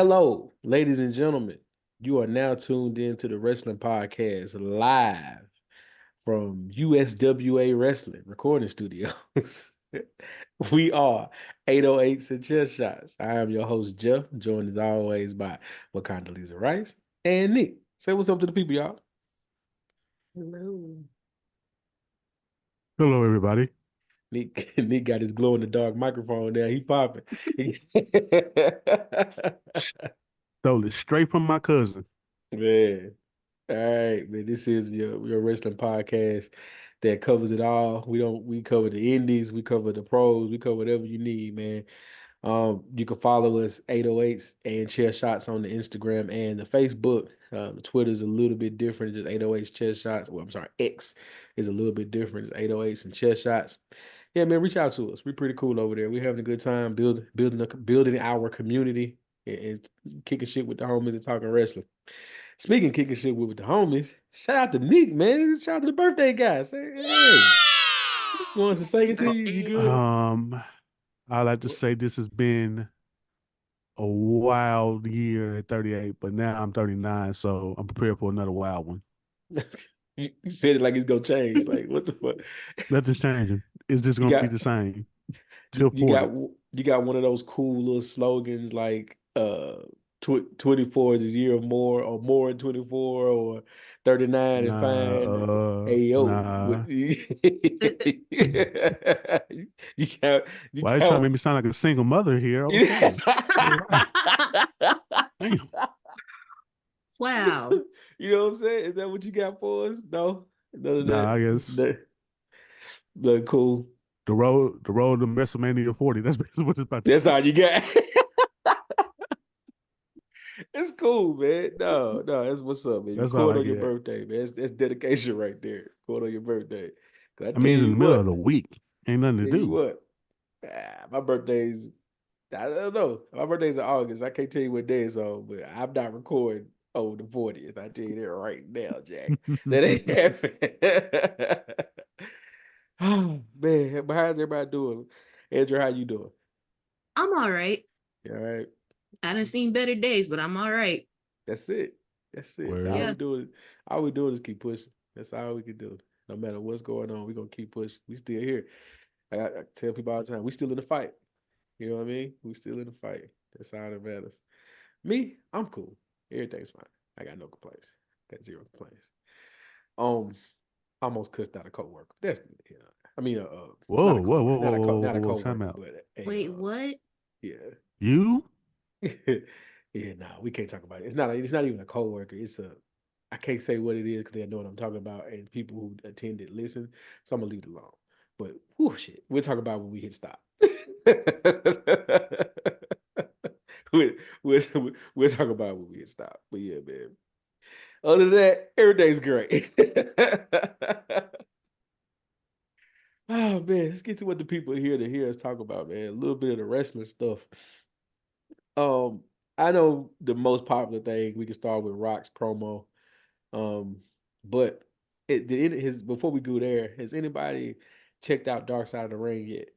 Hello, ladies and gentlemen. You are now tuned in to the Wrestling Podcast live from USWA Wrestling Recording Studios. We are 808s and Chest Shots. I am your host, Jeff, joined as always by Wakanda Lisa Rice and Nick. Say what's up to the people, y'all. Hello. Hello, everybody. Nick got his glow in the dark microphone there. He popping. Stole it straight from my cousin. Man. All right, man. This is your wrestling podcast that covers it all. We cover the indies, we cover the pros, we cover whatever you need, man. You can follow us 808s and chair shots on the Instagram and the Facebook. The Twitter's a little bit different, just 808s chair shots. Well, I'm sorry, X is a little bit different. It's 808s and chair shots. Yeah, man, reach out to us. We're pretty cool over there. We're having a good time building our community and kicking shit with the homies and talking wrestling. Speaking of kicking shit with the homies, shout out to Neek, man. Shout out to the birthday guy. Say, hey, wants to sing it to you? You good? I like to say this has been a wild year at 38, but now I'm 39, so I'm prepared for another wild one. You said it like it's gonna change. Like what the fuck? Nothing's changing. It's just You gonna be got the same you, till you 40. got you got one of those cool little slogans like 24 is a year or more than 24 or 39 and fine. Hey yo, Nah. you got you Why are you trying to got make me sound like a single mother here? Okay. All right. Damn. Wow. You know what I'm saying? Is that what you got for us? No, none of Nah, that. I guess Look cool. the road to WrestleMania 40. That's basically what it's about to That's be. all you got. It's cool, man. No, that's what's up, man. You That's all record I on your get. birthday, man. That's dedication right there. Record on your birthday. 'Cause I I tell mean, it's in you the middle of what, the week. Ain't nothing to tell you do. what. My birthday's I don't know. My birthday's in August. I can't tell you what day it's on, but I'm not recording on the 40th. I tell you that right now, Jack. That ain't happening. Oh man, but how's everybody doing? Andrew, how you doing? I'm all right. You all right? I done seen better days, but I'm all right. That's it. That's it. All Word. Yeah. we do is all we do is keep pushing. That's all we can do. No matter what's going on, we're gonna keep pushing. We still here. I tell people all the time, we still in the fight. You know what I mean? We still in the fight. That's all that matters. Me, I'm cool. Everything's fine. I got no complaints. Got zero complaints. Um, almost cussed out a coworker. That's I mean, not Whoa, a whoa, whoa, coworker, whoa, whoa, not whoa, a whoa, time coworker, out. but Wait, what? yeah, You? yeah. No, we can't talk about it. It's not even a coworker. I can't say what it is because they know what I'm talking about, and people who attended listen. So I'm gonna leave it alone. But whoo, shit, we'll talk about when we hit stop. we'll, we'll talk about when we hit stop. But yeah, man. Other than that, everything's great. Oh man, let's get to what the people are here to hear us talk about, man. A little bit of the wrestling stuff. Um, I know the most popular thing we can start with Rock's promo. Um, but his before we go there, has anybody checked out Dark Side of the Ring yet?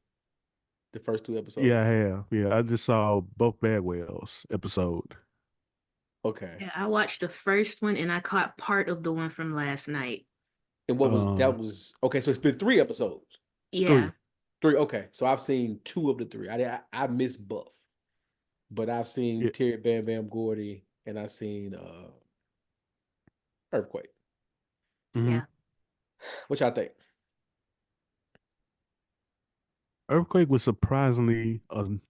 The first two Yeah, episodes. I have. Yeah, I just saw both Bagwell's episode. Okay. Yeah, I watched the first one and I caught part of the one from last night. And what was that Um, was okay, so it's been three episodes. Yeah. 3. Three, okay. So I've seen two of the three. I missed Buff, but I've seen Yeah. Terry Bam Bam Gordy and I've seen Earthquake. hmm Yeah. Which I think. Earthquake was surprisingly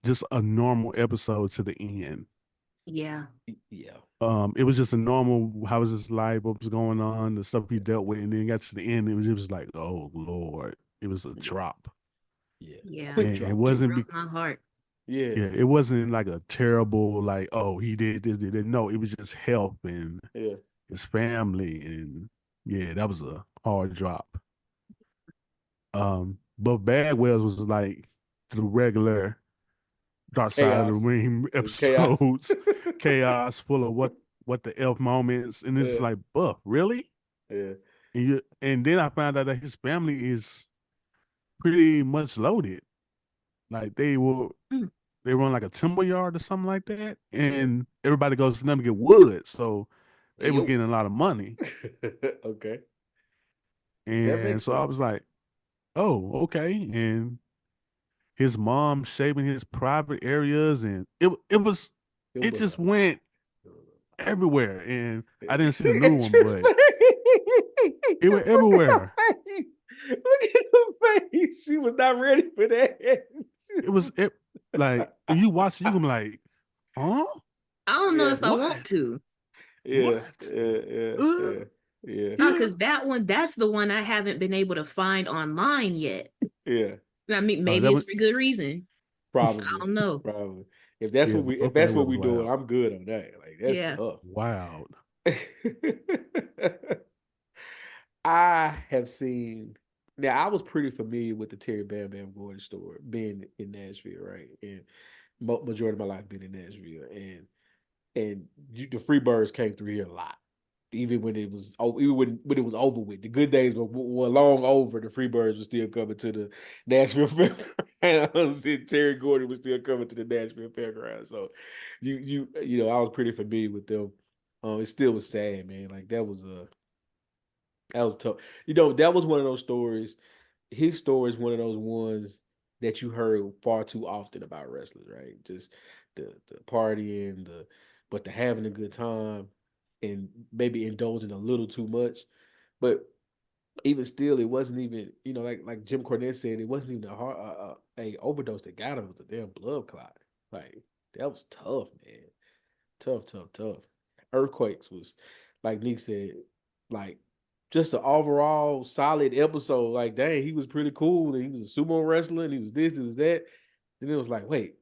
just a normal episode to the end. Yeah. Yeah. It was just a normal, how was his life, what was going on, the stuff he dealt with, and then got to the end, it was like, oh Lord, it was a Yeah. drop. Yeah. Yeah. Quick And it drop It too. wasn't, broke my heart. Yeah. yeah, it wasn't like a terrible, like, oh, he did this, did that. No, it was just help and Yeah. his family, and yeah, that was a hard drop. But Bagwell's was like the regular Dark Side of the Chaos. Ring Chaos. episodes, chaos, full of what the F moments, and it's Yeah. like, Buff, really? Yeah. And then I found out that his family is pretty much loaded. Like Mm. they run like a timber yard or something like that, and everybody goes to them to get wood. So they were Yep. getting a lot of money. Okay. That And makes so I sense. was like, oh, okay. And his mom shaving his private areas, and Them it boys just are wild. went everywhere. And I didn't see the new one, Trent's but face. it went Look at everywhere. her face. Look at her face. She was not ready for that. It was it like if you watch it, you can be like, huh? I don't know Yeah. if I want What? to. Yeah. What? Yeah. Yeah. Uh, Yeah. Yeah. No, yeah. because that's the one I haven't been able to find online yet. Yeah. I mean, That maybe it's one, for good reason. I Probably. don't know. Probably. yeah, If okay, that's it what was we doing, wild. I'm good on that. Like that's Yeah. tough. Wild. I have seen. Now, I was pretty familiar with the Terry Bam Bam Gordon story, being in Nashville, right? And majority of my life being in Nashville, and the Freebirds came through here a lot. Even when it was even when it was over with, the good days were long over. The Freebirds were still coming to the Nashville Fairgrounds, and Terry Gordon was still coming to the Nashville Fairgrounds. So, I was pretty familiar with them. It still was sad, man. Like that was tough. That was one of those stories. His story is one of those ones that you heard far too often about wrestlers, right? Just the partying, but the having a good time, and maybe indulging a little too much. But even still, it wasn't even like Jim Cornette said, it wasn't even a overdose that got him. It was a damn blood clot. Like that was tough, man. Tough, tough, tough. Earthquakes was, like Neek said, like just an overall solid episode. Like, dang, he was pretty cool. And he was a sumo wrestler, and he was this, he was that. Then it was like, wait.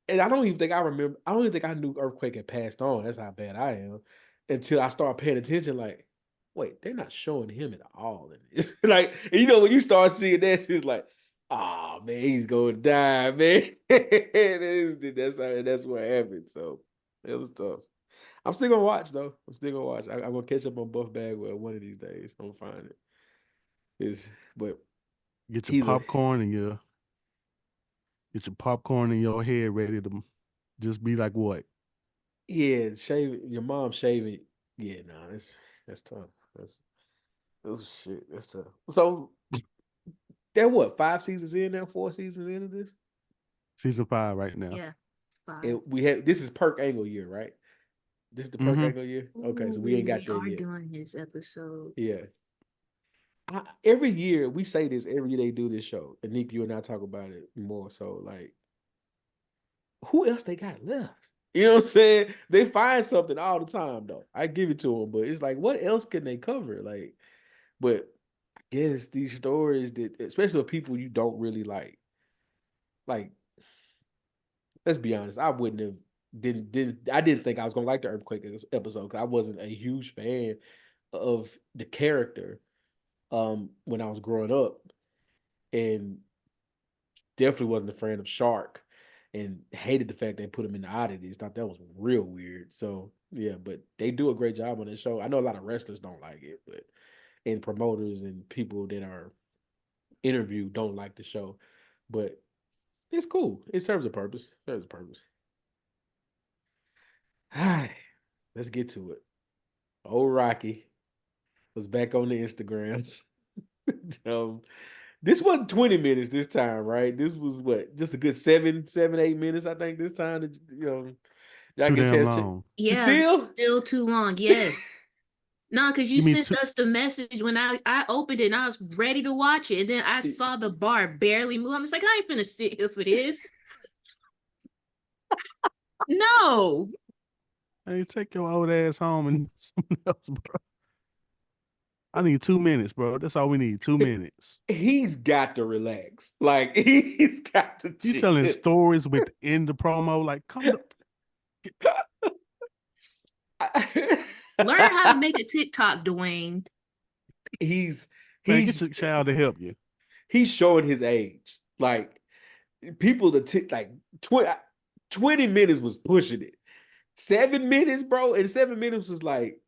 And I don't even think I remember. I don't even think I knew Earthquake had passed on. That's how bad I am. Until I started paying attention, like, wait, they're not showing him at all in this. Like, and when you start seeing that, shit, like, oh man, he's gonna die, man. That's what happened. So it was tough. I'm still gonna watch though. I'm still gonna watch. I'm gonna catch up on Buff Bagwell one of these days. I'm gonna find it. But Get your he's a popcorn and get your popcorn in your head ready to just be like what? yeah, shave your mom shaving. Yeah, nah, that's tough. That's shit. That's tough. So they're what, 5 seasons in now, 4 seasons into this? Season 5 right now. Yeah. It's And five. we have this is Perk Angle year, right? This is the Perk Mm-hmm. Angle year. Okay, so we ain't Ooh, got they there are yet. doing his episode. Yeah. Every year we say this. Every year they do this show, and Nick, you and I talk about it more. So like, who else they got left? You know what I'm saying? They find something all the time, though. I give it to them, but it's like, what else can they cover? Like, but I guess these stories that, especially with people you don't really like. Let's be honest, I wouldn't have didn't think I was gonna like the earthquake episode because I wasn't a huge fan of the character when I was growing up, and definitely wasn't a fan of Shark, and hated the fact they put him in the oddities. Thought that was real weird. So yeah, but they do a great job on this show. I know a lot of wrestlers don't like it, but and promoters and people that are interviewed don't like the show, but it's cool. It serves a purpose. It serves a purpose. All right, let's get to it. Old Rocky was back on the Instagrams. um, this wasn't 20 minutes this time, right? This was what, just a good 8 minutes, I think, this time. Y'all Too get a damn chance to check. long. Yeah, Still? still too long. Yes. No, because you You mean sent two? us the message when I opened it and I was ready to watch it. And then I saw the bar barely move. I'm just like, I ain't finna sit here for this. No. Hey, take your old ass home and something else, bro. I need 2 minutes, bro. That's all we need. 2 minutes. He's got to relax. Like, he's got to You chill. telling stories within the promo, like come to Learn how to make a TikTok, Dwayne. he's man, get he's your child to help you. he's showing his age. Like, people like 20, 20 minutes was pushing it. 7 minutes, bro, and 7 minutes was like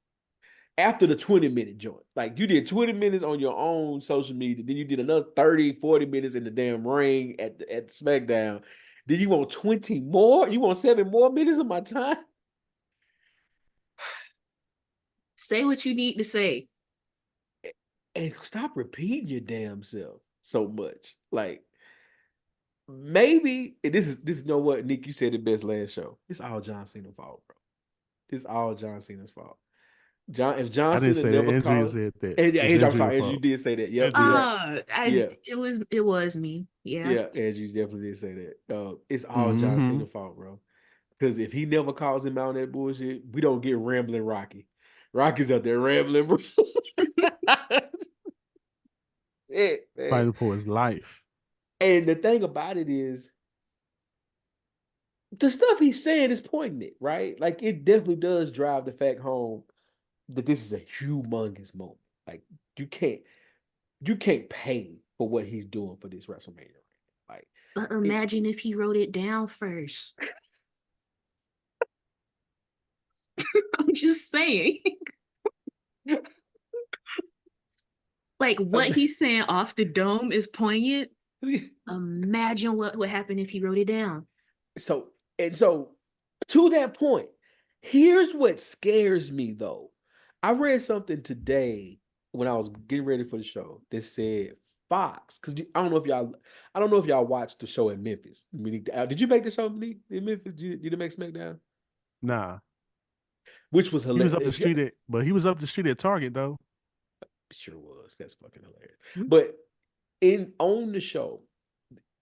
after the 20-minute joint. Like, you did 20 minutes on your own social media, then you did another 30, 40 minutes in the damn ring at SmackDown. Do you want 20 more? You want 7 more minutes of my time? Say what you need to say. And stop repeating your damn self so much. Like maybe this is you know what, Nick, you said it best last show. It's all John Cena's fault, bro. It's all John Cena's fault. If John I didn't Cena say that. never Andrea called, said that. and yeah, It's I'm Andrea's sorry, Andrew, you fault. did say that. Yep, you're Andrea. right. I Yeah, it was me. Yeah. yeah, Andrew definitely did say that. It's all John Mm-hmm. Cena's fault, bro. Because if he never calls him out on that bullshit, we don't get rambling Rocky. Rocky's out there rambling, bro. Yeah, man. Fighting for his life. And the thing about it is, the stuff he's saying is poignant, right? Like it definitely does drive the fact home that this is a humongous moment. Like you can't you can't pay for what he's doing for this WrestleMania. Like But it, imagine if he wrote it down first. I'm just saying. Like what he's saying off the dome is poignant. Imagine what would happen if he wrote it down. so to that point, here's what scares me though. I read something today when I was getting ready for the show that said Fox, because I don't know if y'all watched the show in Memphis. Did you make the show in Memphis? Did you make SmackDown? Nah. Which was He was up the hilarious. street but he was up the street at Target though. Sure was. That's fucking hilarious. But in on the show,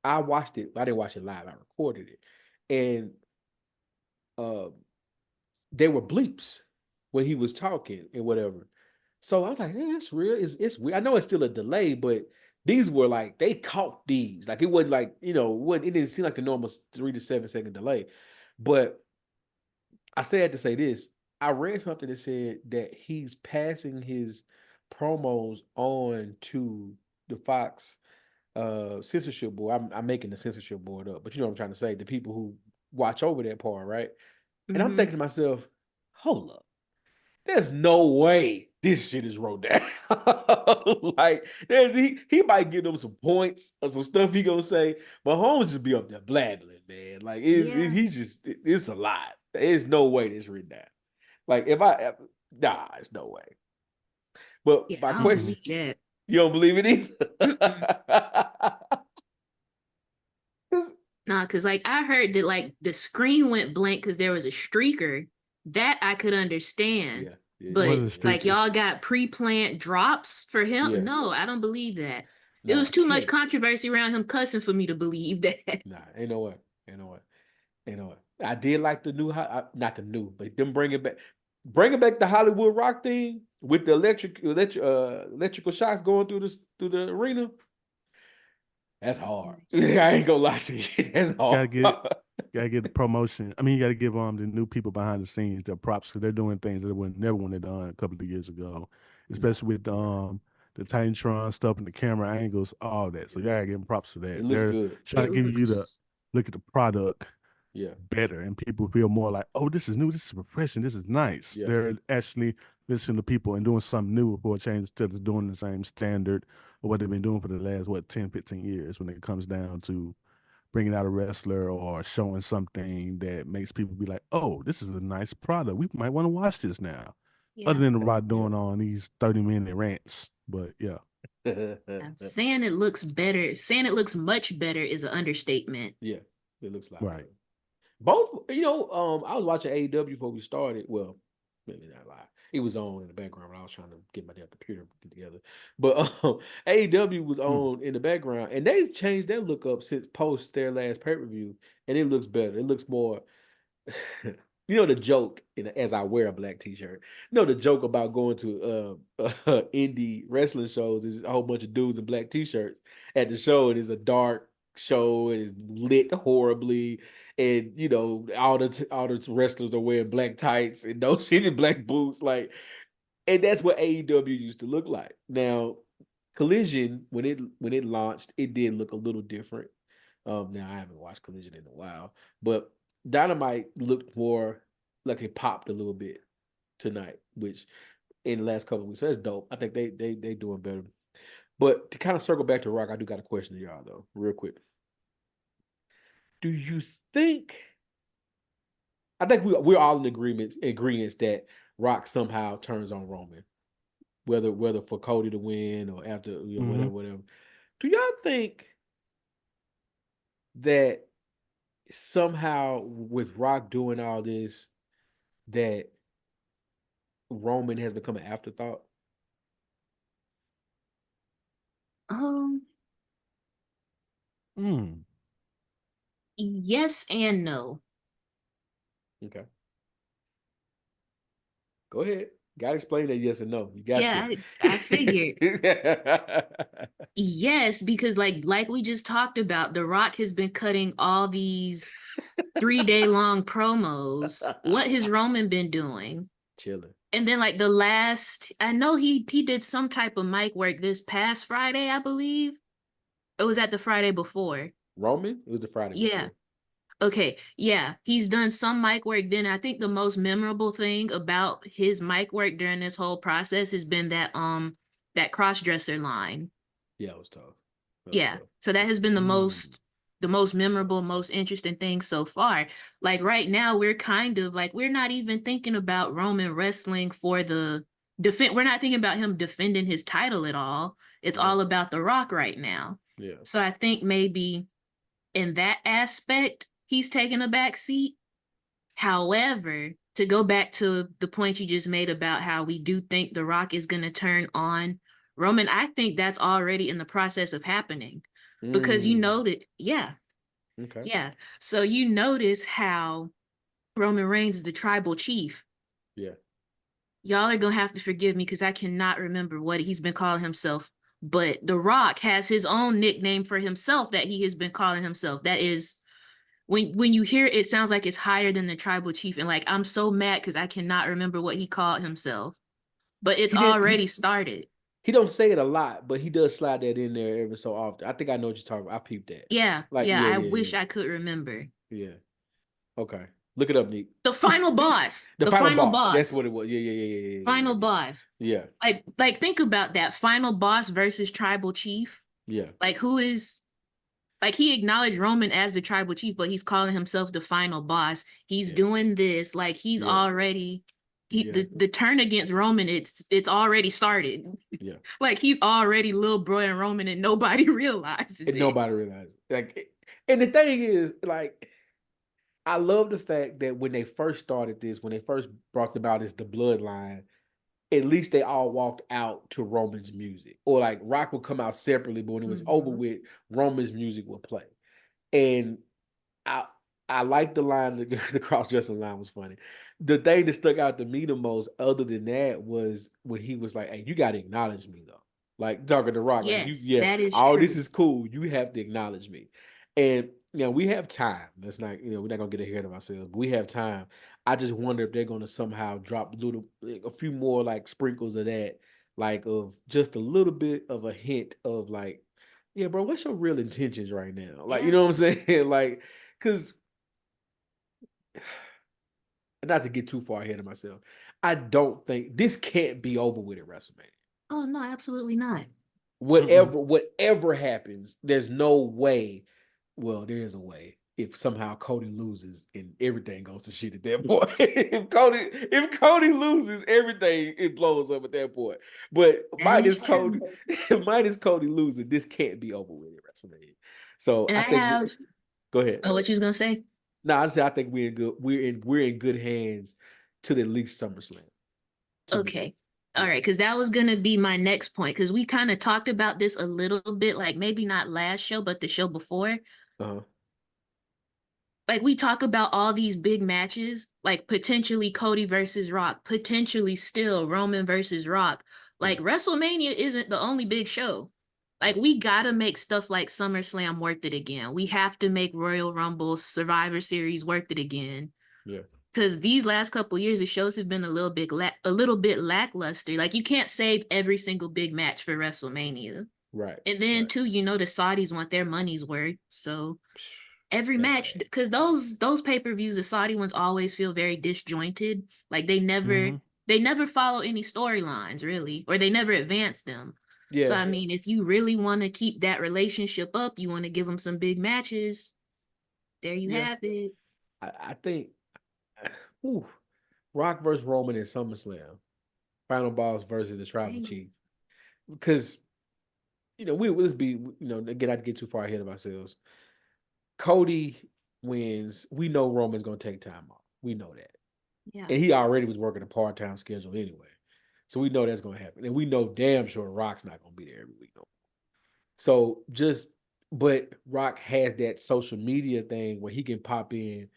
I watched it. I didn't watch it live. I recorded it, and uh, there were bleeps when he was talking and whatever. So I was like, "Hey, that's real. It's weird. I know it's still a delay, but these were like they caught these. Like it wasn't like it didn't seem like the normal 3 to 7 second delay. But I said to say this. I read something that said that he's passing his promos on to the Fox censorship board. I'm making the censorship board up, but you know what I'm trying to say. The people who watch over that part, right? And I'm thinking to myself, hold up. There's no way this shit is wrote down. Like, he might give them some points or some stuff he gonna say, but Holmes just be up there blabbling, man. Like, Yeah. it's a lot. There's no way this written down. Like, nah, it's no way. But Yeah, my I don't question, believe that. you don't believe it Mm-mm. either? Nah, because like I heard that like the screen went blank because there was a streaker. That I could understand. Yeah, yeah, It But wasn't yeah, like streaking. y'all got pre-planned drops for him? yeah. No, I don't believe that. It Nah, was too much can't. controversy around him cussing for me to believe that. Nah, ain't no way. Ain't no way. Ain't no way. I did like the new, not the new, but them bringing back the Hollywood Rock thing with the electrical shocks going through the arena. That's hard. I ain't gonna lie to you. That's Gotta hard. get gotta get the promotion. I mean, you gotta give the new people behind the scenes their props because they're doing things that they would never would have done a couple of years ago, Nah, especially with you're right. the Titantron stuff and the camera angles, all that. So you gotta give them props for It that. looks They're good. trying It to give you the looks, look at the product Yeah, better, and people feel more like, oh, this is new, this is refreshing, this is nice. yeah. They're actually listening to people and doing something new before a change instead of doing the same standard or what they've been doing for the last 10, 15 years when it comes down to bringing out a wrestler or showing something that makes people be like, oh, this is a nice product. We might want to watch this now. Other yeah. than the Rod Yeah. doing on these 30-minute rants. But yeah. Saying it looks better, saying it looks much better is an understatement. Yeah, it looks a lot Right. better. Both, I was watching AEW before we started. Well, maybe not lie. It was on in the background when I was trying to get my damn computer together. But AEW was Hmm. on in the background, and they've changed their look up since post their last pay per view, and it looks better. It looks more. The joke, as I wear a black t-shirt. The joke about going to indie wrestling shows is a whole bunch of dudes in black t-shirts at the show, and it's a dark show, and it's lit horribly, and all the wrestlers are wearing black tights and no shit in black boots, like, and that's what AEW used to look like. Now, Collision, when it launched, it did look a little different. Now I haven't watched Collision in a while, but Dynamite looked more like it popped a little bit tonight, which in the last couple of weeks, so that's dope. I think they doing better. But to kind of circle back to Rock, I do got a question to y'all though, real quick. Do you think? I think we're all in agreements that Rock somehow turns on Roman, whether for Cody to win or after Mm-hmm. whatever. Do y'all think that somehow with Rock doing all this, that Roman has become an afterthought? Um, Mm. yes and no. Okay, go ahead. Got to explain that yes and no. You got Yeah, to. I figured. Yes, because like we just talked about, The Rock has been cutting all these 3 day long promos. What has Roman been doing? Chilling. And then like the last, I know he did some type of mic work this past Friday, I believe. It was at the Friday before. Roman? It was the Friday Yeah. before. Okay. Yeah. He's done some mic work. Then I think the most memorable thing about his mic work during this whole process has been that cross dresser line. Yeah, it was tough. That was Yeah. tough. So that has been Mm. the most memorable, most interesting thing so far. Like right now, we're kind of like we're not even thinking about Roman wrestling for the defend. We're not thinking about him defending his title at all. It's Yeah. all about The Rock right now. Yeah. So I think maybe in that aspect, he's taking a back seat. However, to go back to the point you just made about how we do think The Rock is going to turn on Roman, I think that's already in the process of happening because you Mm. noted, yeah, Okay. yeah. So you notice how Roman Reigns is the tribal chief. Yeah. Y'all are going to have to forgive me because I cannot remember what he's been calling himself. But The Rock has his own nickname for himself that he has been calling himself. That is when you hear it, it sounds like it's higher than the tribal chief. And like I'm so mad because I cannot remember what he called himself. But it's He did already started. he don't say it a lot, but he does slide that in there every so often. I think I know what you're talking about. I peeped that. Yeah, Like, yeah. yeah, I yeah, wish yeah. I could remember. Yeah. Okay. Look it up, Neek. The final boss. The The final final boss. That's boss. what it was. Yeah, yeah, yeah, yeah, yeah, yeah, Final yeah. boss. Yeah. Like think about that. Final boss versus tribal chief. Yeah. Like who is like he acknowledged Roman as the tribal chief, but he's calling himself the final boss. He's Yeah. doing this, like he's Yeah. already Yeah. the turn against Roman, it's already started. Yeah. Like he's already little bro and Roman and nobody realizes And it. nobody realized. And the thing is, like, I love the fact that when they first started this, when they first brought about this the bloodline, at least they all walked out to Roman's music. Or like Rock would come out separately, but when it was over Mhm. with, Roman's music would play. And I I like the line, the cross dressing line was funny. The thing that stuck out to me the most, other than that, was when he was like, "Hey, you gotta acknowledge me though." Like talking to Rock, like Yes, yeah, that is all this true. is cool. You have to acknowledge me. And we have time. Let's not, we're not gonna get ahead of ourselves, but we have time. I just wonder if they're gonna somehow drop a few more like sprinkles of that, like of just a little bit of a hint of like, yeah, bro, what's your real intentions right now? Like, you Yeah. know what I'm saying? Like, because not to get too far ahead of myself, I don't think this can't be over with at WrestleMania. Oh no, absolutely not. Mm-mm. Whatever happens, there's no way. Well, there is a way. If somehow Cody loses and everything goes to shit at that point. if Cody loses, everything it blows up at that point. But That is true. minus Cody losing, this can't be over with at WrestleMania. So And I I think have go ahead. oh, what you was gonna say? No, I say I think we're in good hands to the least SummerSlam. To me. Okay. All Yeah. right, because that was gonna be my next point. Because we kind of talked about this a little bit, like maybe not last show, but the show before. Uh-huh. Like we talk about all these big matches, like potentially Cody versus Rock, potentially still Roman versus Rock. Yeah. Like WrestleMania isn't the only big show. Like Right. we gotta make stuff like SummerSlam worth it again. We have to make Royal Rumble, Survivor Series worth it again. Yeah. Because these last couple years, the shows have been a little bit lackluster. Like you can't save every single big match for WrestleMania. Right. And then Right. too, the Saudis want their money's worth. So every That's match, bad. because those pay-per-views, the Saudi ones always feel very disjointed. Like Mm-hmm. they never follow any storylines really, or they never advance them. So Yeah. I mean, if you really want to keep that relationship up, you want to give them some big matches. There you Yeah. have it. I think ooh, Rock versus Roman in SummerSlam. Final Boss versus the Tribal Dang. Chief. Because, let's be, again, I'd get too far ahead of ourselves. Cody wins. We know Roman's going to take time off. We know that. Yeah. And he already was working a part-time schedule anyway. So we know that's going to happen. And we know damn sure Rock's not going to be there every week. No. So but Rock has that social media thing where he can pop in.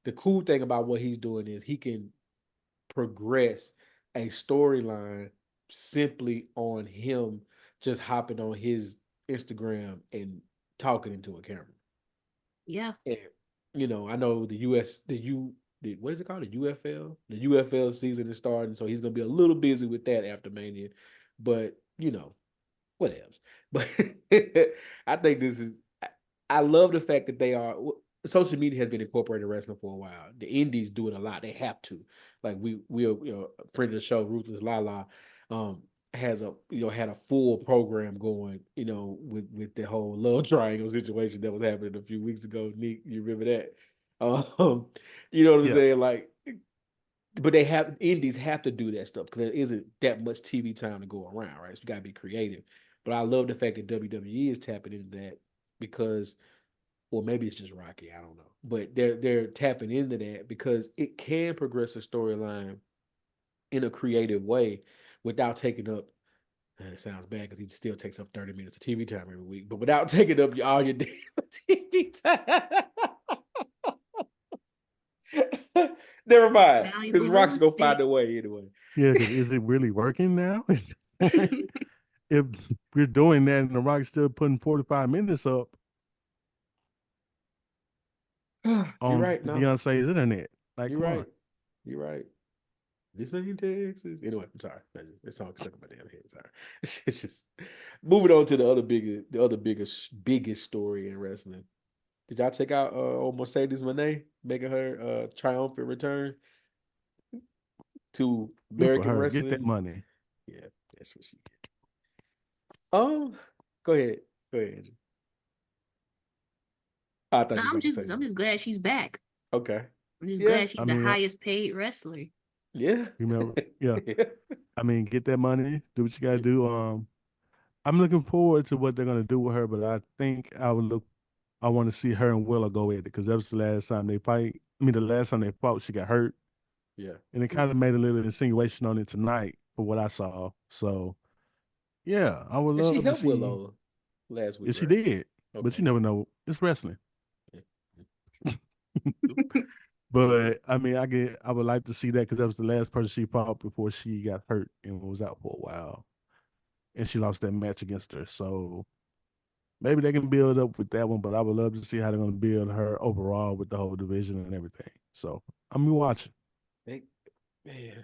The cool thing about what he's doing is he can progress a storyline simply on him just hopping on his Instagram and talking into a camera. Yeah. And I know what is it called? The UFL? The UFL season is starting, so he's gonna be a little busy with that after Mania. But what else? But I think this is I love the fact that they are social media has been incorporated in wrestling for a while. The indies do it a lot. They have to. Like a friend of the show, Ruthless Lala, has had a full program going, with the whole love triangle situation that was happening a few weeks ago. Neek, you remember that? You know what I'm Yeah. saying? Like, but indies have to do that stuff because there isn't that much TV time to go around, right? So you gotta be creative. But I love the fact that WWE is tapping into that because, or maybe it's just Rocky, I don't know. But they're tapping into that because it can progress a storyline in a creative way without taking up. And it sounds bad because he still takes up 30 minutes of TV time every week, but without taking up all your damn TV time. Never mind, because Valuable real Rock's gonna find estate. a way anyway. Yeah, because is it really working now? If we're doing that and the Rock's still putting 45 minutes up You're on right. No, Beyonce's internet, like, you're come on. right. You're right. This ain't Texas. Anyway, I'm sorry. That song stuck in my damn head. Sorry. It's just moving on to biggest story in wrestling. Did y'all check out old Mercedes Moné making her triumphant return to Good for American her. Get that wrestling? money. Yeah, that's what she did. Go ahead. Go ahead, Andrew. I thought No, you were I'm about to say just I'm something. just glad she's back. Okay. I'm just Yeah. glad she's I the mean, highest paid wrestler. Yeah. remember, yeah. Yeah. I mean, get that money, do what you gotta do. I'm looking forward to what they're gonna do with her, but I think I want to see her and Willow go at it because that was the last time they fight. I mean, the last time they fought, she got hurt, Yeah. and it kind of made a little insinuation on it tonight for what I saw. So, yeah, I would And she love to helped see Willow last week, if she right? did, but Okay. you never know. It's wrestling. Yeah. True. True. But I mean, I would like to see that because that was the last person she fought before she got hurt and was out for a while, and she lost that match against her. So maybe they can build up with that one, but I would love to see how they're going to build her overall with the whole division and everything. So I'm watching. They, man.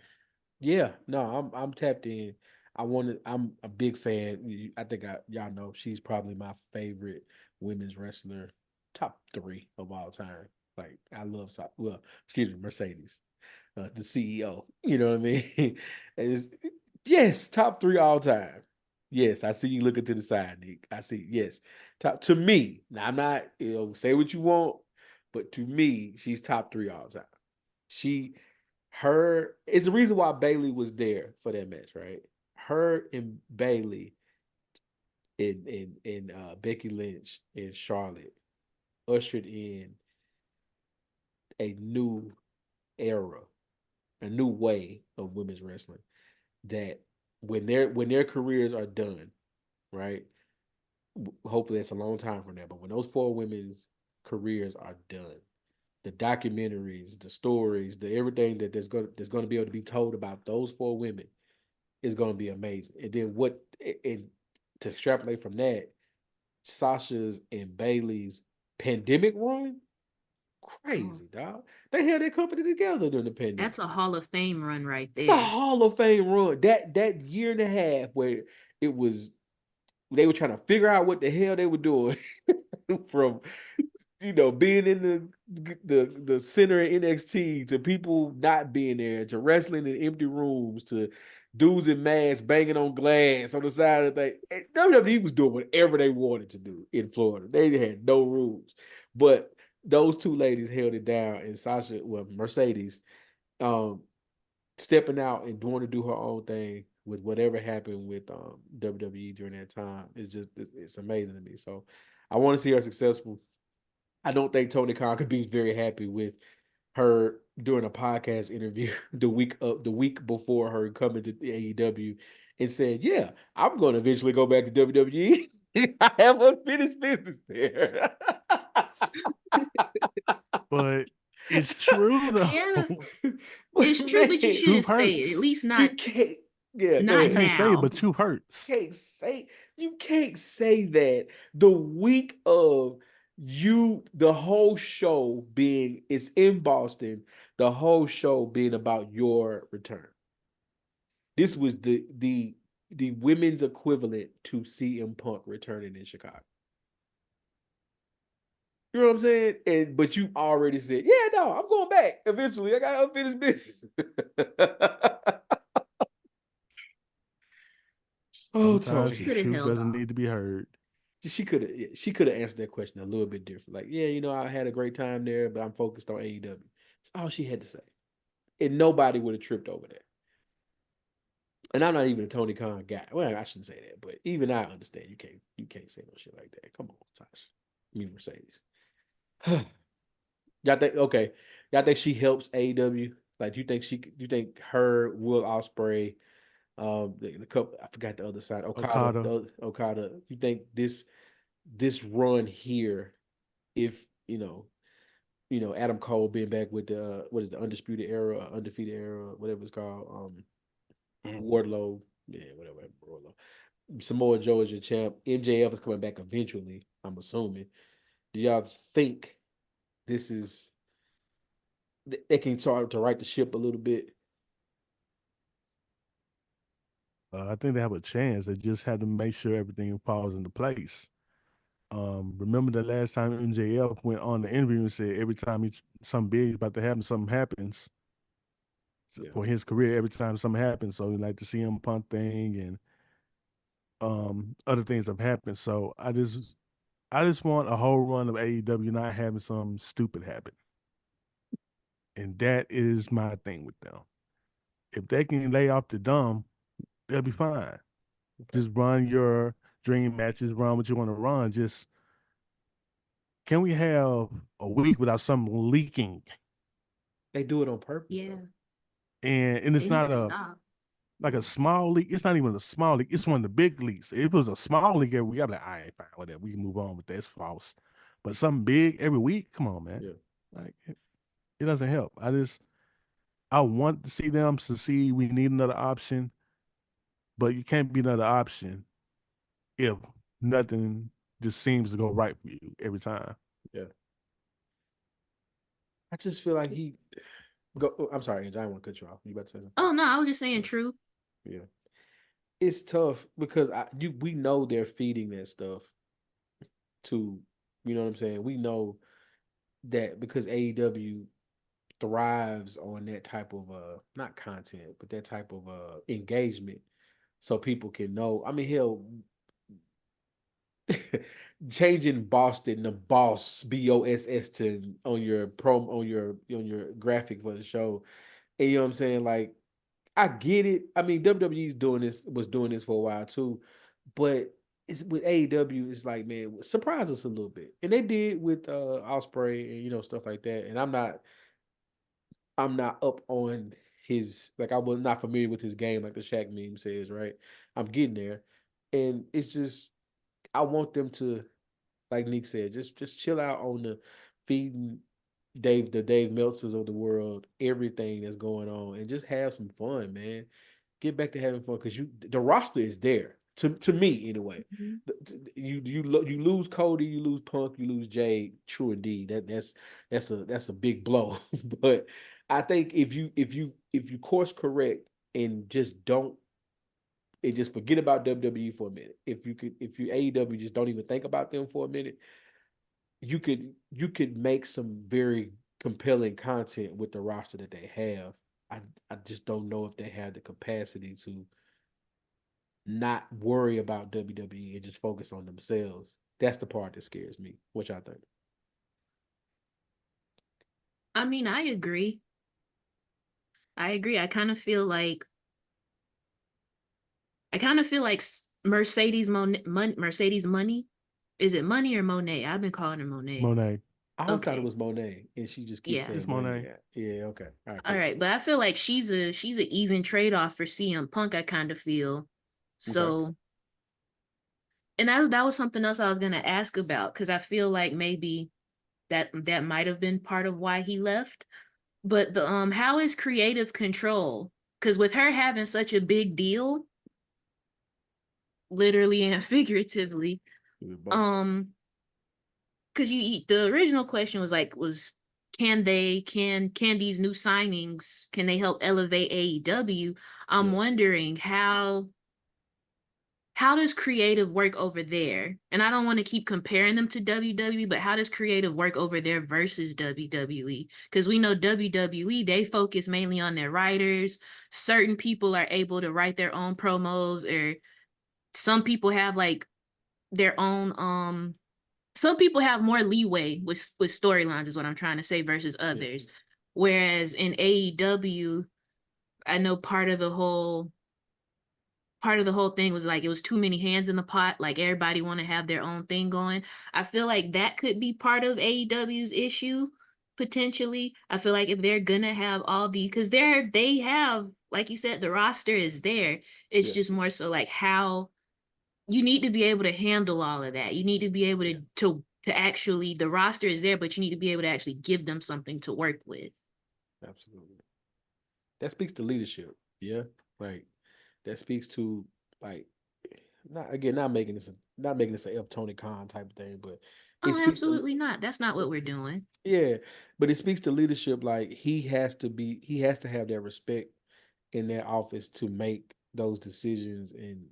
Yeah, no, I'm tapped in. I'm a big fan. I think y'all know she's probably my favorite women's wrestler, top three of all time. Like I love, excuse me, Mercedes, the CEO. You know what I mean? It's, yes, top three all time. Yes, I see you looking to the side, Nick. I see. Yes, top to me. Now I'm not. Say what you want, but to me, she's top three all time. She her it's the reason why Bailey was there for that match, right? Her and Bailey and Becky Lynch and Charlotte ushered in a new era, a new way of women's wrestling. That when their careers are done, right? Hopefully it's a long time from now, but when those four women's careers are done, the documentaries, the stories, the everything that there's going to be able to be told about those four women is going to be amazing. And then and to extrapolate from that, Sasha's and Bailey's pandemic run, Oh, crazy dog. They held their company together during the that's pandemic. a Hall of Fame run right It's a there. Hall of Fame run. That year and a half where it was they were trying to figure out what the hell they were doing from being in the center of NXT to people not being there to wrestling in empty rooms to dudes in masks banging on glass on the side of the thing. WWE was doing whatever they wanted to do in Florida. They had no rules. But those two ladies held it down, and Sasha, well, Mercedes, um, stepping out and doing to do her own thing with whatever happened with WWE during that time is just it's amazing to me. So I want to see her successful. I don't think Tony Khan could be very happy with her doing a podcast interview the week before her coming to AEW and said, "Yeah, I'm going to eventually go back to WWE. I have unfinished business there." But it's true Yeah, though. it's But true, but you man, Truth shouldn't say it. At hurts. least you not can't. Yeah, go not You ahead. can't say it, now. but truth hurts. You can't say that the week of the whole show being it's in Boston, the whole show being about your return. This was the women's equivalent to CM Punk returning in Chicago. You know what I'm saying? And but you already said, yeah, no, I'm going back eventually. I got unfinished business. Oh, Sometimes the Could Tony. have truth held doesn't off. need to be heard. She could have answered that question a little bit different. Like, yeah, I had a great time there, but I'm focused on AEW. That's all she had to say. And nobody would have tripped over that. And I'm not even a Tony Khan guy. Well, I shouldn't say that, but even I understand you can't say no shit like that. Come on, Tosh. Me Mercedes. Y'all think okay? Y'all think she helps AEW? Like, you think her, Will Ospreay, the couple, I forgot the other side, Okada, Okada. You think this run here, if Adam Cole being back with the what is the undisputed era, undefeated era, whatever it's called, Wardlow, yeah, whatever, Wardlow. Samoa Joe is your champ. MJF is coming back eventually, I'm assuming. Do y'all think this is they can start to right the ship a little bit? I think they have a chance. They just have to make sure everything falls into place. Remember the last time MJF went on the interview and said every time something big is about to happen, something happens Yeah, for his career. Every time something happens, so like the CM Punk thing and other things have happened. So I just want a whole run of AEW not having something stupid happen, and that is my thing with them. If they can lay off the dumb, they'll be fine. okay. Just run your dream matches, run what you want to run. Just can we have a week without something leaking? They do it on purpose Yeah, though. And they it's need not to a stop. like a small leak. It's not even a small leak. It's one of the big leaks. If it was a small leak every week, I'd be like, I ain't fine with that. We can move on with that. It's false. But something big every week, come on, man. Yeah, Like it doesn't help. I want to see them succeed. We need another option, but you can't be another option if nothing just seems to go right for you every time. yeah. I just feel like he go. I'm sorry, Angel, I don't want to cut you off. You about to say something? Oh no, I was just saying Yeah, true. yeah. It's tough because we know they're feeding that stuff to, you know what I'm saying? We know that because AEW thrives on that type of not content, but that type of engagement so people can know. I mean, hell, changing Boston to Boss BOSS to on your prom on your graphic for the show. And you know what I'm saying? Like, I get it. I mean, WWE's was doing this for a while too, but it's with AEW. It's like, man, surprise us a little bit, and they did with Osprey and stuff like that. And I'm not up on his like I was not familiar with his game like the Shaq meme says, right? I'm getting there, and it's just I want them to, like Neek said, just chill out on the feeding Dave Meltzers of the world, everything that's going on, and just have some fun, man. Get back to having fun because the roster is there to me anyway. Mhm. You lose Cody, you lose Punk, you lose Jay. True indeed. That's a big blow. But I think if you course correct and just forget about WWE for a minute. If you AEW just don't even think about them for a minute, you could make some very compelling content with the roster that they have. I just don't know if they have the capacity to not worry about WWE and just focus on themselves. That's the part that scares me. What y'all think? I mean, I agree. I kind of feel like Mercedes Money. Is it Money or Monet? I've been calling her Monet. Monet. I always thought it Okay. was Monet, and she just keeps Yeah. It's saying money. Monet. Yeah, yeah, okay, all right, All cool, right, but I feel like she's a even trade off for CM Punk. I kind of feel okay, so, and that was something else I was gonna ask about because I feel like maybe that might have been part of why he left. But the how is creative control? Because with her having such a big deal, literally and figuratively, we were both. um, because the original question was can these new signings can they help elevate AEW? I'm Yeah, wondering how does creative work over there? And I don't want to keep comparing them to WWE, but how does creative work over there versus WWE? Because we know WWE, they focus mainly on their writers. Certain people are able to write their own promos, or some people have like their own some people have more leeway with storylines is what I'm trying to say versus yeah, others. Whereas in AEW, I know part of the whole thing was like it was too many hands in the pot, like everybody want to have their own thing going. I feel like that could be part of AEW's issue potentially. I feel like if they're gonna have all the because they have, like you said, the roster is there. It's yeah, just more so like how you need to be able to handle all of that. You need to be able yeah, to actually the roster is there, but you need to be able to actually give them something to work with. absolutely. That speaks to leadership. Yeah, like that speaks to like not making this a F Tony Khan type of thing, but it Oh, speaks to absolutely not. That's not what we're doing. yeah, but it speaks to leadership. Like he has to have that respect in that office to make those decisions and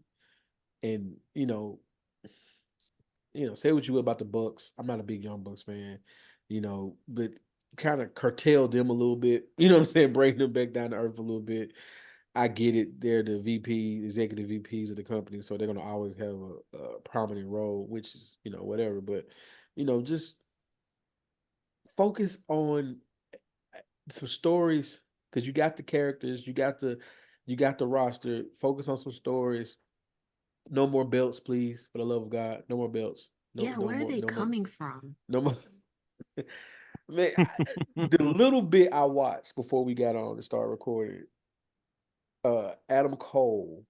say what you will about the Bucks. I'm not a big Young Bucks fan, but kind of curtail them a little bit. You know what I'm saying? Bring them back down to earth a little bit. I get it. They're the executive VPs of the company, so they're gonna always have a prominent role, which is whatever. But just focus on some stories because you got the characters, you got the roster. Focus on some stories. No more belts, please, for the love of God. No more belts. No, Yeah, where are they no more, coming from? no more. Man, the little bit I watched before we got on to start recording, Adam Cole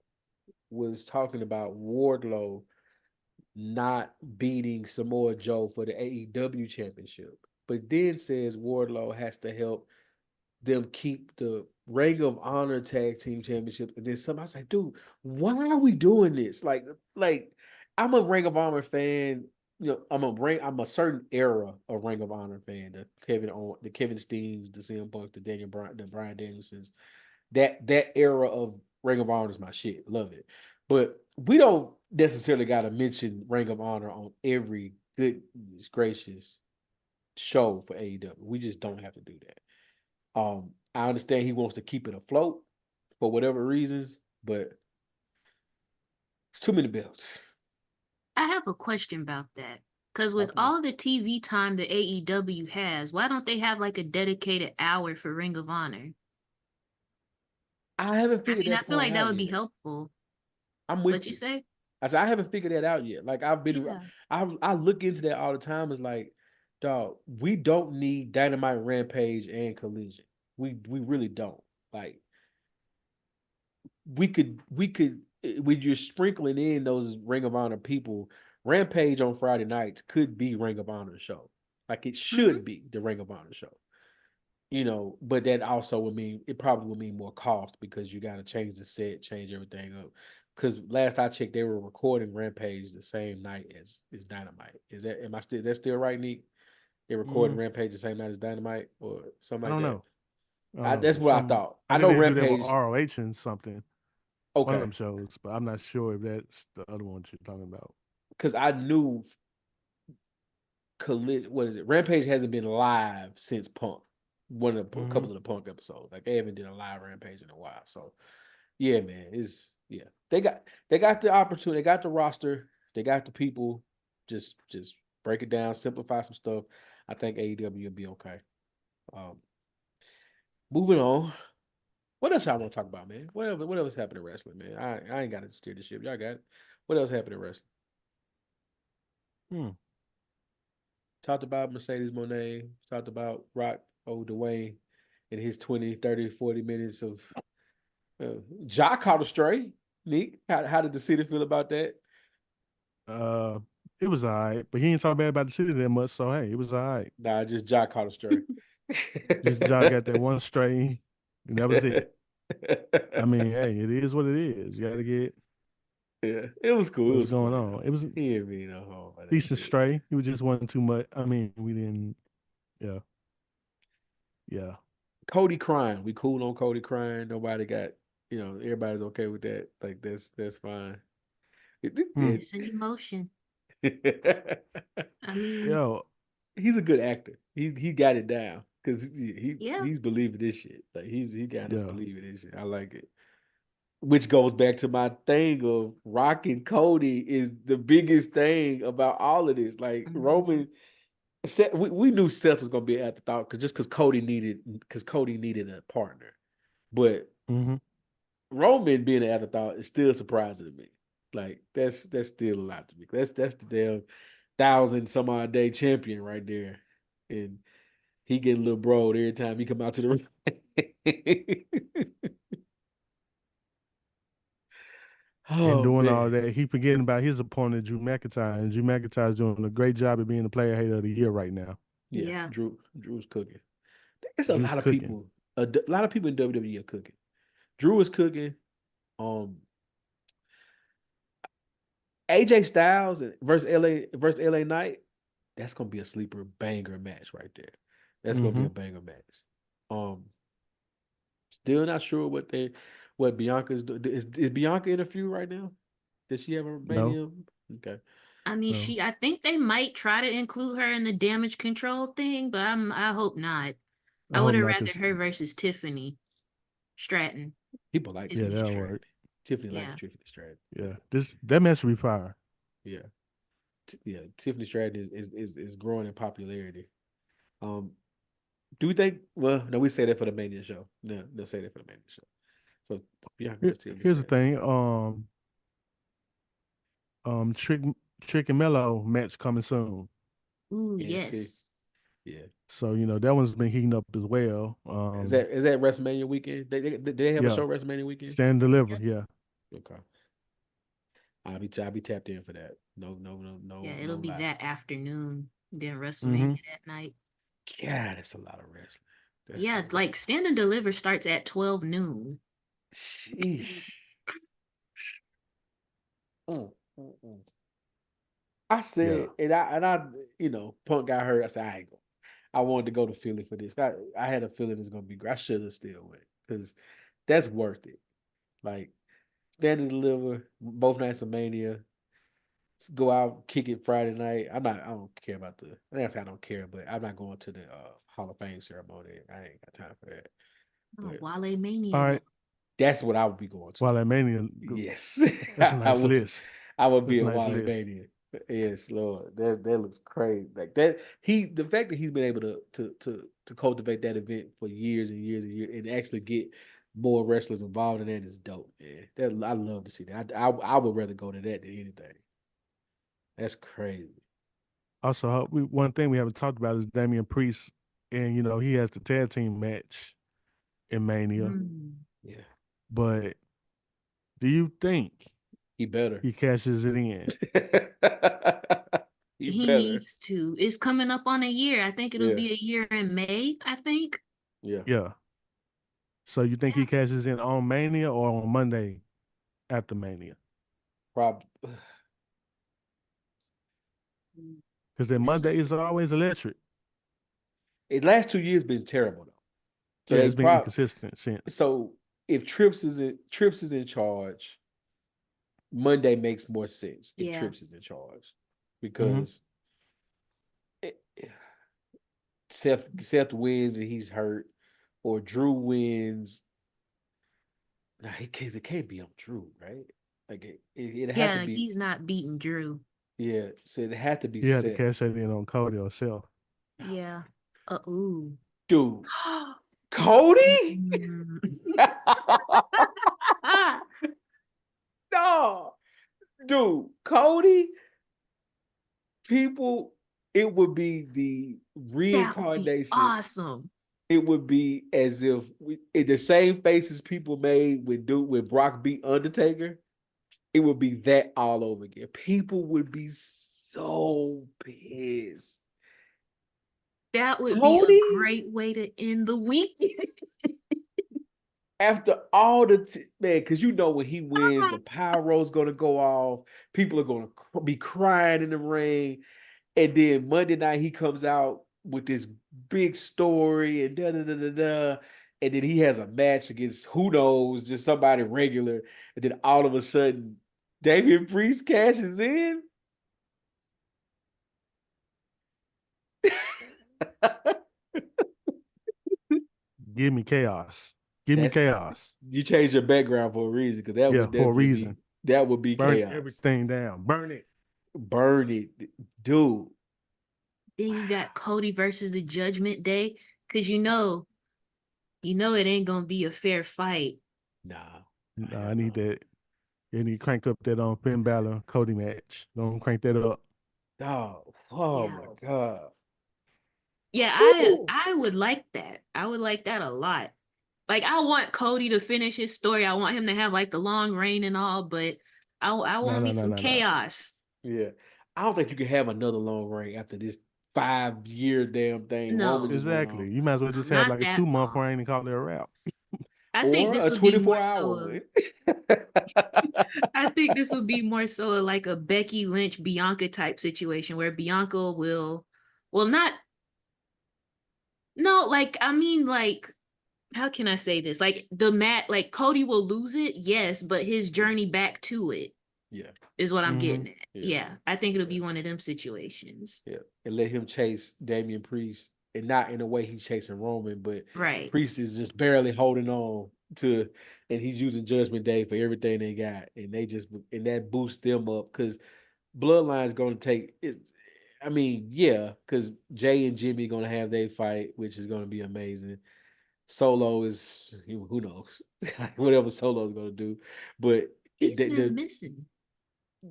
was talking about Wardlow not beating Samoa Joe for the AEW championship, but then says Wardlow has to help them keep the Ring of Honor Tag Team Championship. And then somebody's like, dude, why are we doing this? Like I'm a Ring of Honor fan. I'm a certain era of Ring of Honor fan. The Kevin Steens, the CM Punk, the Brian Danielsons. That era of Ring of Honor is my shit. Love it. But we don't necessarily got to mention Ring of Honor on every goodness gracious show for AEW. We just don't have to do that. I understand he wants to keep it afloat for whatever reasons, but it's too many belts. I have a question about that. Because with Talk to me. all the TV time that AEW has, why don't they have like a dedicated hour for Ring of Honor? I haven't I figured mean, I that feel part like that out would be yet. helpful. I'm What with you you. say? I said I haven't figured that out yet. Like Yeah. I look into that all the time. It's like, dog, we don't need Dynamite, Rampage, and Collision. We really don't. Like we could when you're sprinkling in those Ring of Honor people, Rampage on Friday nights could be Ring of Honor show. Like it Mm-hmm. should be the Ring of Honor show. But that also would mean it probably would mean more cost because you got to change the set, change everything up. Because last I checked, they were recording Rampage the same night as Dynamite. Is that am I still that's still right, Neek? They're recording Mm, Rampage the same night as Dynamite or something I like don't that. know. I don't know. That's what I Some thought. I I think know they do that with Rampage. ROH and something. One of Okay, them shows, but I'm not sure if that's the other one you're talking about. because I knew Collision. What is it? Rampage hasn't been live since Punk. A Hmm. couple of the Punk episodes. Like they haven't done a live Rampage in a while. So yeah, man, yeah. They got the opportunity, they got the roster, they got the people. Just break it down, simplify some stuff. I think AEW will be okay. Um, moving on. What else y'all want to talk about, man? What else happened in wrestling, man? I ain't got to steer the ship. Y'all got it. What else happened in wrestling? Hmm. Talked about Mercedes Monet. Talked about Rock Dwayne in his 20, 30, 40 minutes of Ja caught a stray. Neek, how did the city feel about that? Uh, it was all right, but he ain't talk bad about the city that much. So hey, it was all right. Nah, just Ja caught a stray. Just y'all got that one stray, and that was it. I mean, hey, it is what it is. You got to get Yeah, it was cool. It what's was going funny on. though. It was a He didn't mean no harm by that decent shit. stray. It was just wasn't too much. I mean, we didn't. Yeah, yeah. Cody crying. We cool on Cody crying. Nobody got, everybody's okay with that. Like that's fine. Hmm. It's an emotion. It- I mean, Yo, he's a good actor. He got it down because yeah. he's believing this shit. Like he got us yeah. believing this shit. I like it. Which goes back to my thing of Rock and Cody is the biggest thing about all of this. Like Mhm. Roman, we knew Seth was gonna be an afterthought because Cody needed a partner. But Hmm. Roman being an afterthought is still surprising to me. Like that's still a lot to me. That's the damn thousand some odd day champion right there, and he get a little broad every time he come out to the ring. And Oh doing all man, that, he forgetting about his opponent, Drew McIntyre, and Drew McIntyre's doing a great job of being the player hater of the year right now. yeah, Yeah. Drew's cooking. It's a Drew's lot of cooking. people. A lot of people in WWE are cooking. Drew is cooking. Um, AJ Styles versus LA Knight. That's gonna be a sleeper banger match right there. That's gonna be Hmm. a banger match. Um, Still not sure what Bianca's do. Is Bianca in a feud right now? Does she have a No, mania? Okay. I mean, no, I think they might try to include her in the damage control thing, but I hope not. I I would hope have not. rather Cause her versus Tiffany Stratton. People like yeah, Tiffany Tiffany that'll Stratton. Stratton. work. Tiffany like Yeah. Tiffany Stratton. Yeah, that match will be fire. Yeah. Yeah. Tiffany Stratton is growing in popularity. Um, do we think? Well, no, we say that for the Mania show. No, they'll say that for the Mania show. So Bianca versus Tiffany Here's the Stratton. thing. Trick and Mello match coming soon. Ooh, NXT. yes. Yeah. So that one's been heating up as well. Is that WrestleMania weekend? They have a Yeah, show WrestleMania weekend? stand and deliver. Yep. Yeah, Okay. I'll be tapped in for that. No, no, no, Yeah, no, no it'll be lie. that afternoon, then hmm WrestleMania that night. God, that's a lot of wrestling. That's Yeah, so like Stand and Deliver starts at 12 noon. sheesh. Mm, mm, mm. I yeah. said, and I, Punk got hurt. I said, I ain't go. I wanted to go to Philly for this. I had a feeling it's gonna be great. I should have still went because that's worth it. Like stand and deliver both nights of Mania. Go out, kick it Friday night. I don't care about the. I think I say I don't care, but I'm not going to the Hall of Fame ceremony. I ain't got time for that. Oh, But Wale All Mania right. though. that's what I would be going to. While that Mania, Yes, that's a I nice would. list. I would That's be a a nice Wally list. Mania. Yes, Lord, that looks crazy. Like that, the fact that he's been able to cultivate that event for years and years and years, and actually get more wrestlers involved in that is dope, man. That I love to see that. I would rather go to that than anything. That's crazy. Also, one thing we haven't talked about is Damian Priest, and he has the tag team match in Mania. Mm. Yeah, But do you think he better. he cashes it in? He He better. needs to. It's coming up on a year. I think it'll Yeah, be a year in May, I think. yeah. Yeah. So you think he Yeah. cashes in on Mania or on Monday after Mania? Probably. Mm. Because then That's a Monday is always electric. The last 2 years been terrible though. So Yeah, they it's been probably inconsistent since. so if Trips is in charge, Monday makes more sense if yeah. Trips is in charge Hmm. because it, Seth wins and he's hurt, or Drew wins. Nah, it can't be on Drew, right? Like it had to Yeah, be, he's not beating Drew. yeah. So it had to be He had to Seth. cash that in on Cody or Seth. Yeah. Ooh. Dude, Cody? Mm. No, dude, Cody, people, it would be the That would be reincarnation. awesome. It would be as if in the same faces people made when Brock beat Undertaker, it would be that all over again. People would be so pissed. That would be a Cody, great way to end the week. after all man, because you know when he wins, the pyro's gonna go off. People are gonna be crying in the ring, and then Monday night he comes out with this big story and da da da da da, and then he has a match against who knows, just somebody regular, and then all of a sudden, Damian Priest cashes in. Give me chaos. Give me That's chaos. you changed your background for a reason because that Yeah, would for a definitely be reason. Burn chaos. everything down. Burn it. Burn it, dude. Then you got Cody versus the Judgment Day, because it ain't gonna be a fair fight. Nah, Nah, hell I need no. that. You need to crank up that Finn Balor Cody match. Don't crank that up. Oh, oh Yeah. my god. Yeah, I Woo! I would like that. I would like that a lot. Like I want Cody to finish his story. I want him to have like the long reign and all, but I No, want no, me no, some no, no. chaos. Yeah. I don't think you can have another long reign after this 5 year damn thing Roman No, just went on. Exactly. You might as well just have not like a that 2 month long. reign and call it a wrap. I think Or this a would be more 24-hour so one. I think this would be more so like a Becky Lynch Bianca type situation where Bianca will not no, like I mean like how can I say this? Like the mat like Cody will lose it, yes, but his Yeah. journey back to it Yeah. is what I'm Mm-hmm. getting at. Yeah. Yeah, I think it'll Yeah. be one of them situations. Yeah. And let him chase Damian Priest. And not in a way he's chasing Roman, but Right. Priest is just barely holding on to, and he's using Judgment Day for everything they got. And they just, and that boosts them up because Bloodline's going to take it. I mean, yeah, because Jay and Jimmy going to have their fight, which is going to be amazing. Solo is who knows whatever Solo is going to do, but He's been the missing.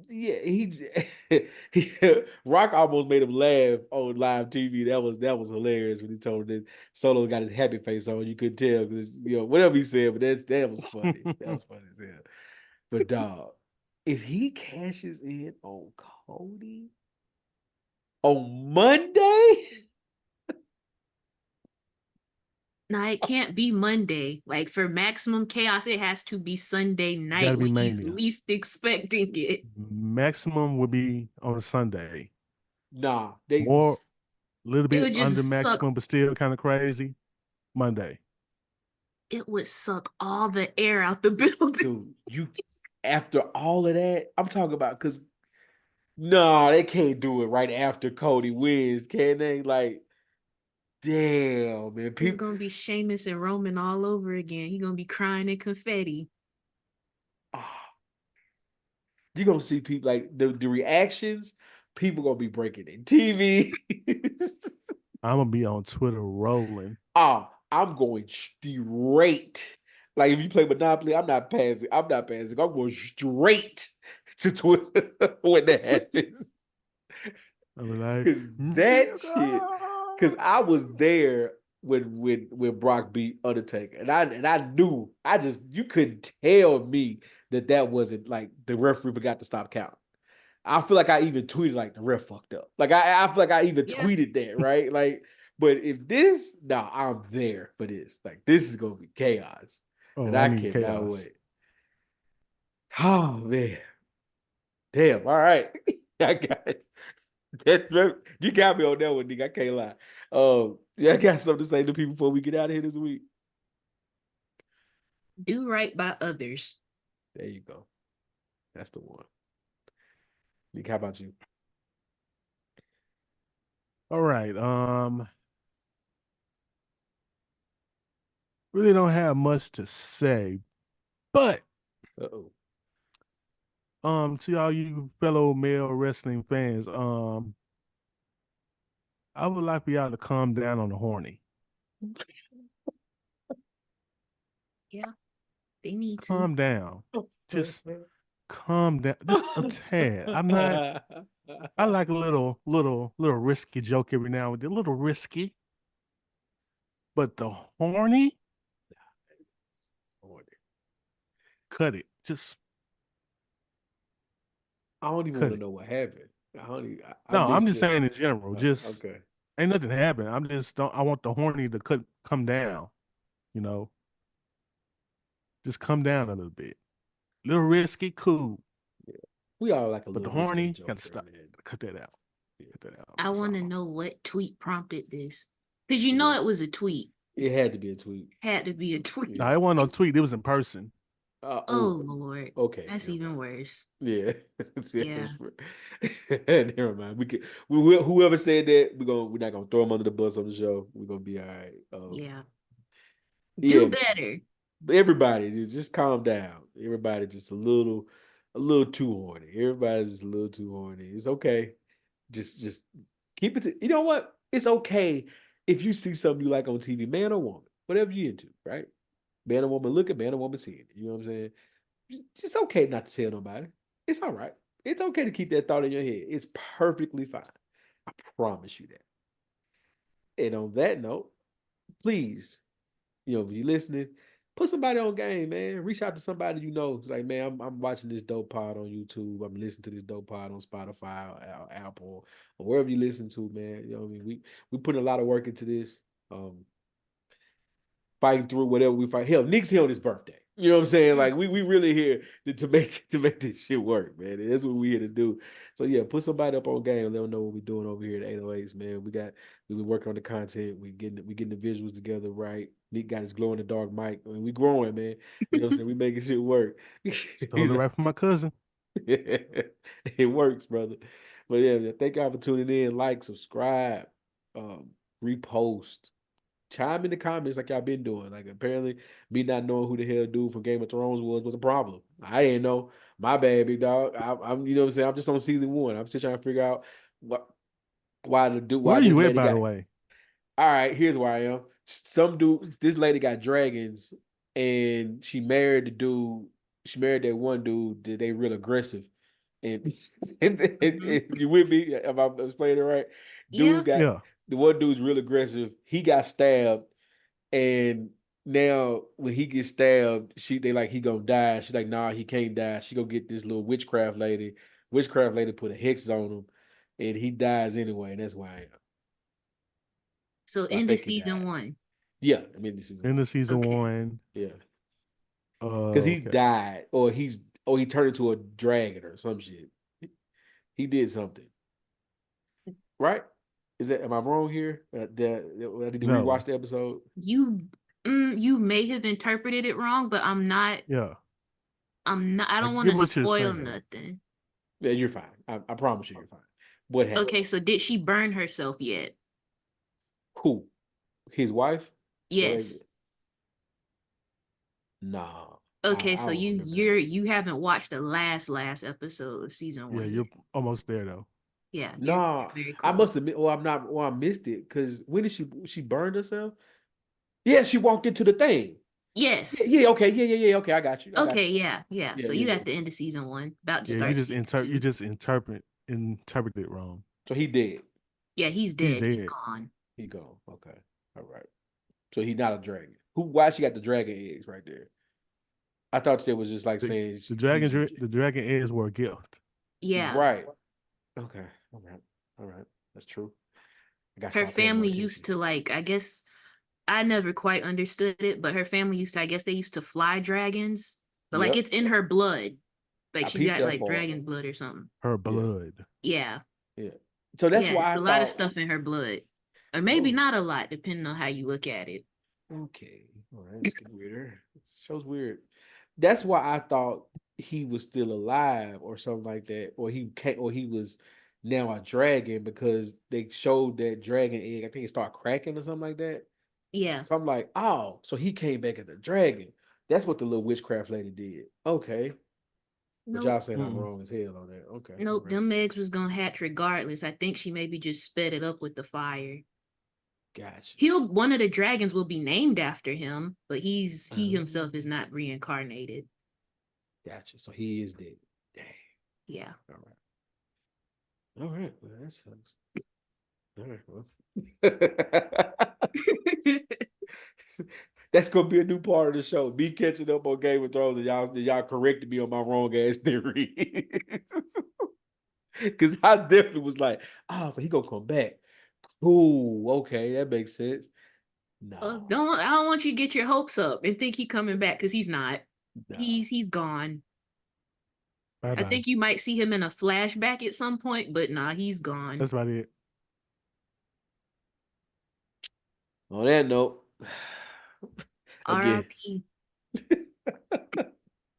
yeah he Rock almost made him laugh on live TV. That was hilarious when he told him that Solo got his happy face on. You could tell because whatever he said, but that was funny. That was funny as hell. But dog, if he cashes in on Cody on Monday. Now it can't be Monday. Like for maximum chaos, it has to be Sunday Gotta night be when he's Mania. least expecting it. Maximum would be on a Sunday. Nah, they More, a little It bit would under just suck. maximum, but still kind of crazy. Monday. It would suck all the air out the building. dude, you after all of that, I'm talking about because nah, they can't do it right after Cody wins, can they? Like, damn, man, It's people. gonna be Sheamus and Roman all over again. He gonna be crying in confetti. Ah, you're gonna see people like the reactions. People gonna be breaking their TV. I'm gonna be on Twitter rolling. I'm going straight. Like if you play Monopoly, I'm not passing. I'm not passing. I'm going straight to Twitter when that happens. I'm like, Cause that shit. Cause I was there when Brock beat Undertaker, and I knew you couldn't tell me that wasn't like the referee forgot to stop counting. I feel like I even tweeted like the ref fucked up. Like I feel like I even Yeah. tweeted that, right? Like, but if this, nah, I'm there for this. Like this is gonna be chaos, and oh, I I need cannot chaos. wait. Oh man, damn! All right, I got it. You got me on that one, nigga. I can't lie. Yeah, I got something to say to people before we get out of here this week. Do right by others. There you go. That's the one. Nick, how about you? All right. Really don't have much to say, but Uh-oh. to all you fellow male wrestling fans, I would like for y'all to calm down on the horny. Yeah, they need to. Calm down. Just calm down. Just a tad. I'm not. I like a little risky joke every now and then. A little risky, but the horny, cut it. Just I don't even cut want to it. know what happened. I No, I'm missed just it. saying in general. Just Okay. ain't nothing happened. I'm just don't. I want the horny to come down. You know, just come down a little bit. Little risky, cool. Yeah. We all like a But the little risque horny, joke gotta there, stop. man. Cut that out. Yeah. Cut that out. I That's want to all. know what tweet prompted this. Because you know Yeah. it was a tweet. It had to be a tweet. Had to be a Yeah. tweet. No, it wasn't no tweet. It was in person. Oh, Oh Lord. okay. That's Never even mind. worse. Yeah. Yeah. Never mind. We whoever said that, we're not gonna throw them under the bus on the show. We're gonna be all right. Yeah. Yeah, Do better. everybody just calm down. Everybody just a little too horny. Everybody's just a little too horny. It's okay. Just keep it to, you know what? It's okay if you see something you like on TV, man or woman, whatever you into, right? Man or woman looking, man or woman seeing it. You know what I'm saying? Just okay not to tell nobody. It's all right. It's okay to keep that thought in your head. It's perfectly fine. I promise you that. And on that note, please, if you're listening, put somebody on game, man. Reach out to somebody you know. It's like, man, I'm watching this dope pod on YouTube. I'm listening to this dope pod on Spotify or Apple or wherever you listen to, man. You know what I mean? We put a lot of work into this. Fighting through whatever we fight. Hell, Neek's here on his birthday. You know what I'm saying? Like we really here to make this shit work, man. And that's what we here to do. So yeah, put somebody up on game and let them know what we're doing over here at 808s, man. We've been working on the content. We getting the visuals together right. Neek got his glow in the dark mic. I mean, we growing, man. You know what I'm saying? We making shit work. Stole it right from my cousin. It works, brother. But yeah, thank y'all for tuning in. Like, subscribe, repost, chime in the comments like y'all been doing. Like apparently, me not knowing who the hell dude from Game of Thrones was a problem. I didn't know. My bad, big dog. I'm you know what I'm saying. I'm just on season one. I'm still trying to figure out what Where why are this you at, lady by got. the way? All right, here's where I am. Some dude, this lady got dragons, and she married the dude. She married that one dude that they real aggressive. And, Mhm. and you with me? Am I explaining it right? Yeah. Dude got Yeah. the one dude's real aggressive. He got stabbed, and now when he gets stabbed, they like he gonna die. She's like, nah, he can't die. She gonna get this little witchcraft lady. Witchcraft lady put a hex on him, and he dies anyway. And that's why I am. So I end of think he season dies. one. Yeah, I mean this season In one. the season Okay. one. Yeah, because he Okay. died, or he turned into a dragon or some shit. He did something, right? Am I wrong here? I need to No. rewatch the episode. You you may have interpreted it wrong, but Yeah. I I don't want get to what you're spoil saying. nothing. Yeah, you're fine. I promise you're fine. What happened? Okay, so did she burn herself yet? Who? His wife? The lady? Yes. Nah, Okay, I so don't you remember that. you haven't watched the last episode of season Yeah, one you're yet. almost there though. Yeah, you're Nah, very I must close. admit, or I'm not, or I missed it because when did she burned herself? Yeah, she walked into the thing. Yeah, Yes. yeah, okay, yeah, okay. I got you. I got Okay, you. yeah, yeah. Yeah, So yeah, you yeah. at the end of season one, about to Yeah, Okay. start season you two. just interpret it wrong. So he dead. Yeah, he's He's dead. He's dead. gone. He gone. Okay. All right. So he's not a dragon. Why she got the dragon eggs right there? I thought it was just like The, saying he's the dragon eggs were a gift. Yeah. right. Okay. All right. All right. That's true. I got to Her start paying more family attention. used to like, I guess I never quite understood it, but her family used to, I guess they used to fly dragons, but like Yep. it's in her blood. Like I she's peeped got that like part. dragon blood or something. Her Yeah. blood. Yeah. Yeah. So that's Yeah, why it's I a lot of thought, stuff in her blood. Or maybe oh, not a lot, depending on how you look at it. okay. All right. It's getting weirder. It shows weird. That's why I thought he was still alive or something like that, or he was now a dragon because they showed that dragon egg. I think it started cracking or something like that. Yeah. So I'm like, oh, so he came back as a dragon. That's what the little witchcraft lady did. Okay, but Nope. y'all saying I'm Mm. wrong as hell on that. Okay, all Nope. right. Them eggs was gonna hatch regardless. I think she maybe just sped it up with the fire. Gotcha. One of the dragons will be named after him, but he himself is Oh. not reincarnated. Gotcha. So he is dead. Dang. Yeah. All right. All right. Well, that sucks. All right. Well. That's gonna be a new part of the show. Me catching up on Game of Thrones and y'all corrected me on my wrong ass theory. Cause I definitely was like, oh, so he gonna come back. Cool. Okay, that makes sense. No, I don't want you to get your hopes up and think he coming back because he's not. no. He's gone. Bye I bye. think you might see him in a flashback at some point, but nah, he's gone. That's about it. On that note, again, R.I.P.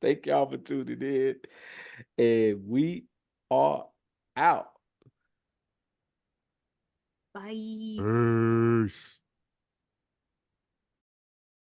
thank y'all for tuning in. And we are out. Bye. Peace.